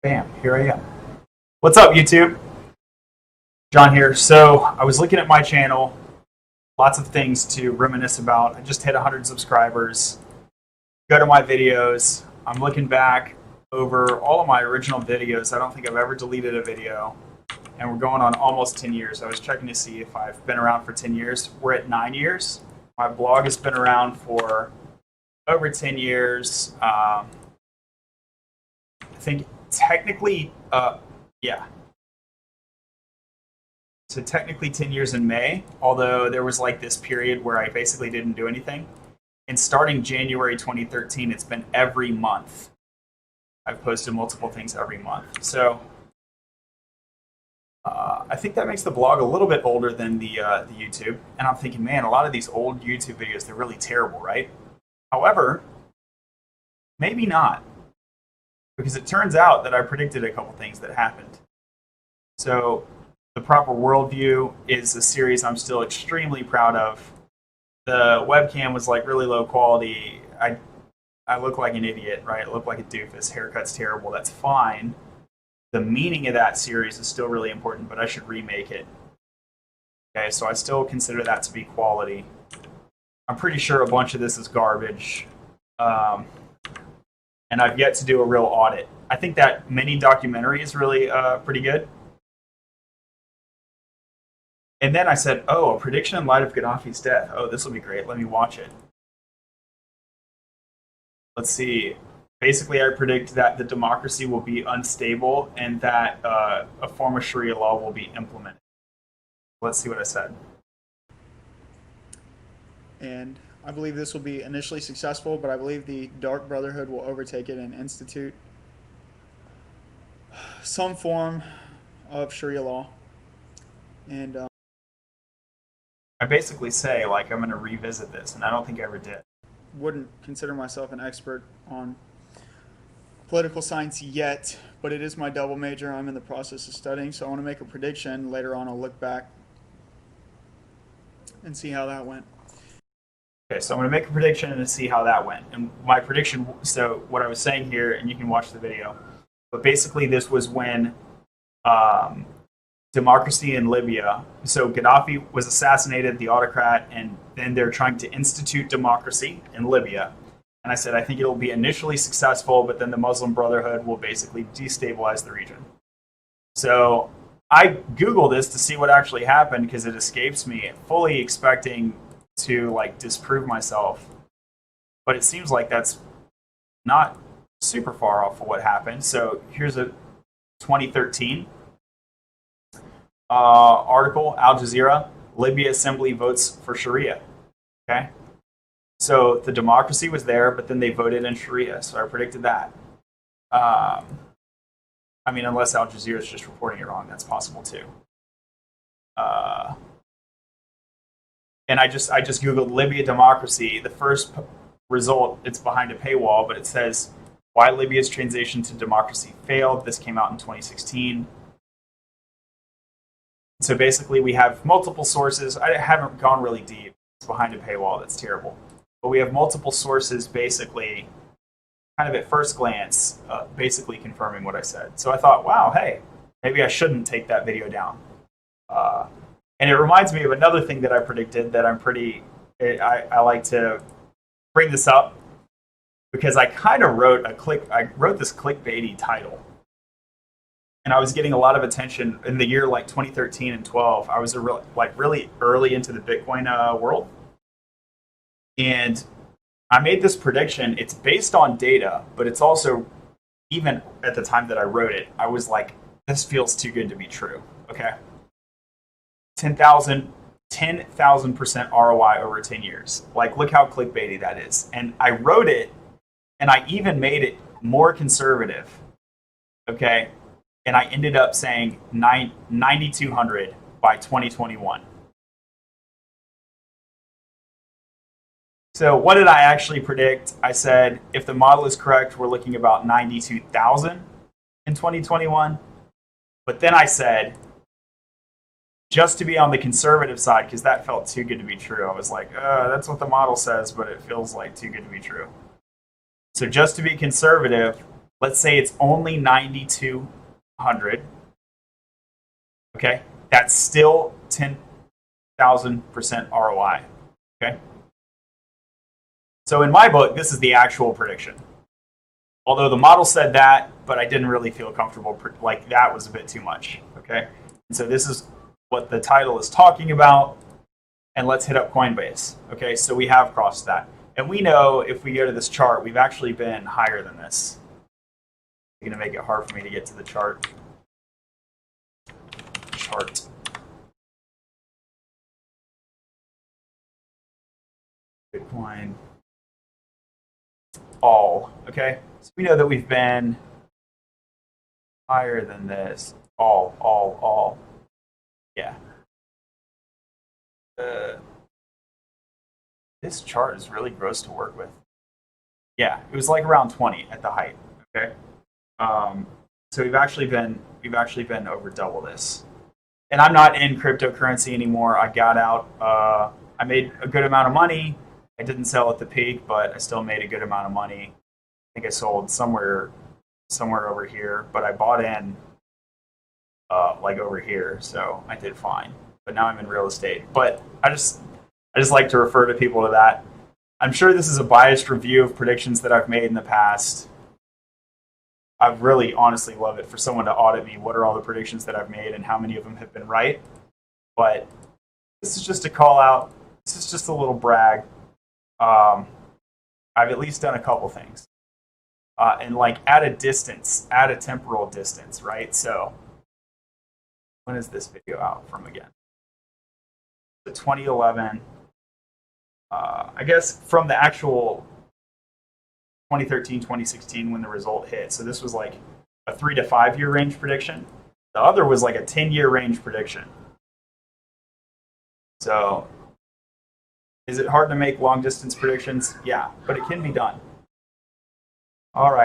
Bam, here I am. What's up, YouTube? John here. So, I was looking at my channel, lots of things to reminisce about. I just hit 100 subscribers. Go to my videos. I'm looking back over all of my original videos. I don't think I've ever deleted a video. And we're going on almost 10 years. I was checking to see if I've been around for 10 years. We're at 9 years. My blog has been around for over 10 years. I think technically, yeah. So technically 10 years in May, although there was like this period where I basically didn't do anything. And starting January 2013, it's been every month. I've posted multiple things every month. So I think that makes the blog a little bit older than the YouTube. And I'm thinking, man, a lot of these old YouTube videos, they're really terrible, right? However, maybe not. Because it turns out that I predicted a couple things that happened. So The Proper Worldview is a series I'm still extremely proud of. The webcam was like really low quality. I look like an idiot, right? I look like a doofus. Haircut's terrible. That's fine. The meaning of that series is still really important, but I should remake it. Okay, so I still consider that to be quality. I'm pretty sure a bunch of this is garbage. And I've yet to do a real audit. I think that mini documentary is really pretty good. And then I said, oh, a prediction in light of Gaddafi's death. Oh, this will be great. Let me watch it. Let's see. Basically, I predict that the democracy will be unstable and that a form of Sharia law will be implemented. Let's see what I said. And I believe this will be initially successful, but I believe the Dark Brotherhood will overtake it and institute some form of Sharia law. And I basically say, like, I'm going to revisit this, and I don't think I ever did. wouldn't consider myself an expert on political science yet, but it is my double major. I'm in the process of studying, so I want to make a prediction. Later on, I'll look back and see how that went. Okay, so I'm going to make a prediction and see how that went. And my prediction, so what I was saying here, and you can watch the video, but basically this was when democracy in Libya, so Gaddafi was assassinated, the autocrat, and then they're trying to institute democracy in Libya. And I said, I think it'll be initially successful, but then the Muslim Brotherhood will basically destabilize the region. So I Googled this to see what actually happened because it escapes me, fully expecting to like disprove myself. But it seems like that's not super far off of what happened. So here's a 2013 article, Al Jazeera, Libya Assembly votes for Sharia. Okay. So the democracy was there, but then they voted in Sharia. So I predicted that. I mean, unless Al Jazeera is just reporting it wrong, that's possible too. And I just Googled Libya democracy. The first result, it's behind a paywall, but it says why Libya's transition to democracy failed. This came out in 2016. So basically, we have multiple sources. I haven't gone really deep. It's behind a paywall. That's terrible. But we have multiple sources basically, kind of at first glance, basically confirming what I said. So I thought, wow, hey, maybe I shouldn't take that video down. And it reminds me of another thing that I predicted that I like to bring this up because I kind of wrote this clickbaity title. And I was getting a lot of attention in the year like 2013 and 12. I was really early into the Bitcoin world. And I made this prediction. It's based on data, but it's also, even at the time that I wrote it, I was like, this feels too good to be true. Okay. 10,000% ROI over 10 years. Like, look how clickbaity that is. And I wrote it, and I even made it more conservative. Okay. And I ended up saying 9,200 by 2021. So what did I actually predict? I said, if the model is correct, we're looking about 92,000 in 2021. But then I said, just to be on the conservative side, because that felt too good to be true. I was like, that's what the model says, but it feels like too good to be true. So just to be conservative, let's say it's only 9,200. Okay, that's still 10,000% ROI. Okay, so in my book, this is the actual prediction. Although the model said that, but I didn't really feel comfortable. Like that was a bit too much. Okay, and so this is what the title is talking about. And let's hit up Coinbase. Okay, so we have crossed that. And we know if we go to this chart, we've actually been higher than this. It's going to make it hard for me to get to the chart. Bitcoin. All. Okay, so we know that we've been higher than this. All. Yeah. This chart is really gross to work with. Yeah, it was like around 20 at the height. Okay, so we've actually been over double this. And I'm not in cryptocurrency anymore. I got out. I made a good amount of money. I didn't sell at the peak, but I still made a good amount of money. I think I sold somewhere over here, but I bought in like over here, so I did fine. But now I'm in real estate. But I just like to refer to people to that. I'm sure this is a biased review of predictions that I've made in the past. I really honestly love it for someone to audit me. What are all the predictions that I've made and how many of them have been right? But this is just a call out. This is just a little brag. I've at least done a couple things. And like at a distance, at a temporal distance, right? So when is this video out from again? The 2011. I guess from the actual 2013, 2016 when the result hit. So this was like a 3 to 5 year range prediction. The other was like a 10-year range prediction. So is it hard to make long distance predictions? Yeah, but it can be done. All right.